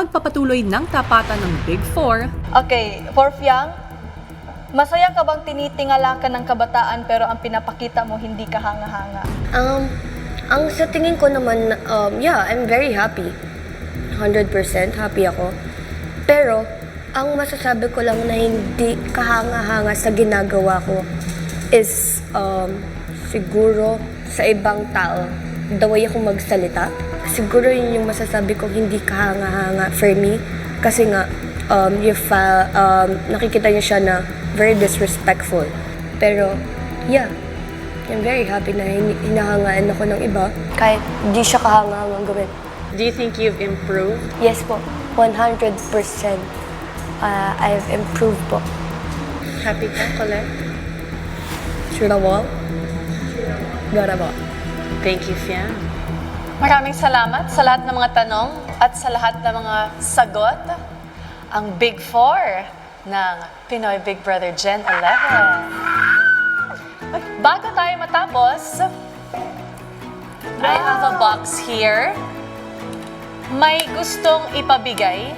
Pagpapatuloy ng tapatan ng Big Four. Okay, for Fiang, masaya ka bang tinitingala ka ng kabataan pero ang pinapakita mo hindi ka hanga-hanga? Ang sa tingin ko naman, yeah, I'm very happy. 100% happy ako. Pero, ang masasabi ko lang na hindi kahanga-hanga sa ginagawa ko is siguro sa ibang tao, the way ako magsalita. Siguro yun yung masasabi ko hindi kahanga-hanga for me. Kasi nga, nakikita niyo siya na very disrespectful. Pero, yeah, I'm very happy na hinahangaan ako ng iba kahit di siya kahangahangang gawin. Do you think you've improved? Yes po, 100%. I've improved po. Happy ka, Colette? Sure na po? Gara po. Thank you, Fian. Maraming salamat sa lahat ng mga tanong at sa lahat ng mga sagot. Ang Big Four ng Pinoy Big Brother Gen 11. Bago tayo matapos, I have a box here. May gustong ipabigay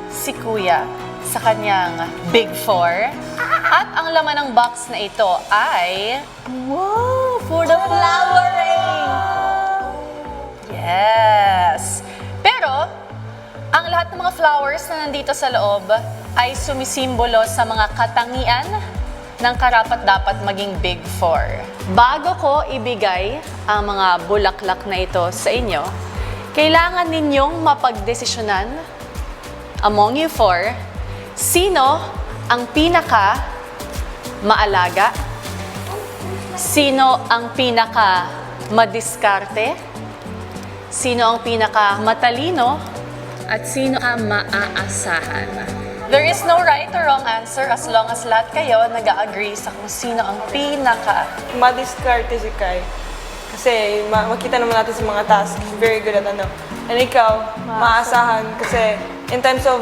si Kuya sa kanyang Big Four. At ang laman ng box na ito ay... Wow, for the flowering! Yes! Pero, ang lahat ng mga flowers na nandito sa loob ay sumisimbolo sa mga katangian ng karapat-dapat maging Big Four. Bago ko ibigay ang mga bulaklak na ito sa inyo, kailangan ninyong mapagdesisyonan among you four, sino ang pinaka maalaga, sino ang pinaka madiskarte, sino ang pinaka matalino, at sino ang maaasahan. There is no right or wrong answer as long as lahat kayo nag-agree sa kung sino ang pinaka. Madiskarte si Kai. Kasi makita naman natin sa mga tasks, very good at ano. And ikaw, maasahan kasi in times of,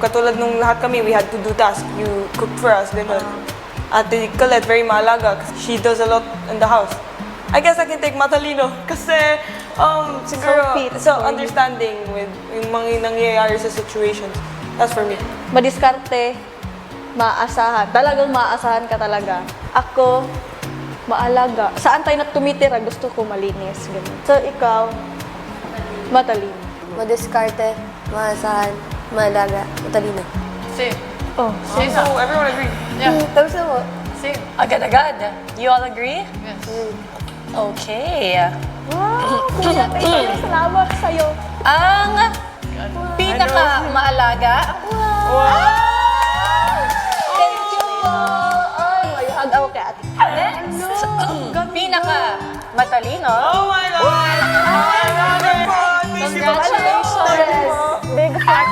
katulad nung lahat kami, we had to do tasks. You cook for us, gano'n. Ate Colette, very maalaga kasi she does a lot in the house. I guess I can take matalino kasi siguro, so understanding with yung mga nangyayari sa situations. That's for me. Madiskarte, maaasahan. Talagang maaasahan ka talaga. Ako, maalaga. Saan tayo na tumitira, gusto ko malinis. Ganun. So, ikaw, matalino. Madiskarte, maasahan, maalaga, matalino. Same. Oh, So everyone agree. Tapos na po. Same. Agad-agad. You all agree? Yes. Okay. wow, kuya, salamat sa'yo. Ang pinaka maalaga. Thank you po. Ay, may hug ako kay ate. Next, pinaka matalino. Oh my God! Oh my God! Congratulations. Big fan.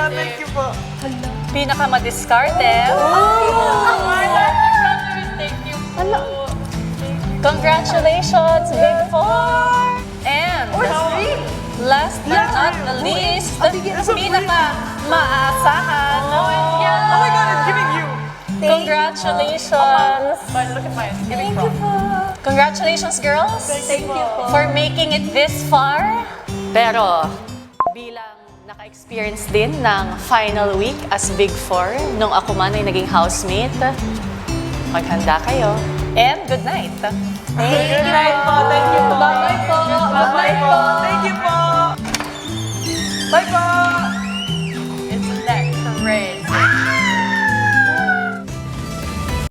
Thank you po. Pinaka madiskarte. Congratulations, Big Four. And last but not the least, pinaka maaasahan. Oh my God, I'm giving you! Congratulations. But look at mine. Giving from. Congratulations, girls. Thank you po. For making it this far. Pero, bilang naka-experience din ng final week as Big Four, nung ako man ay naging housemate, maghanda kayo. And good night. Good night po. Thank you po. Bye-bye po. Bye-bye po. Thank you po. Bye po.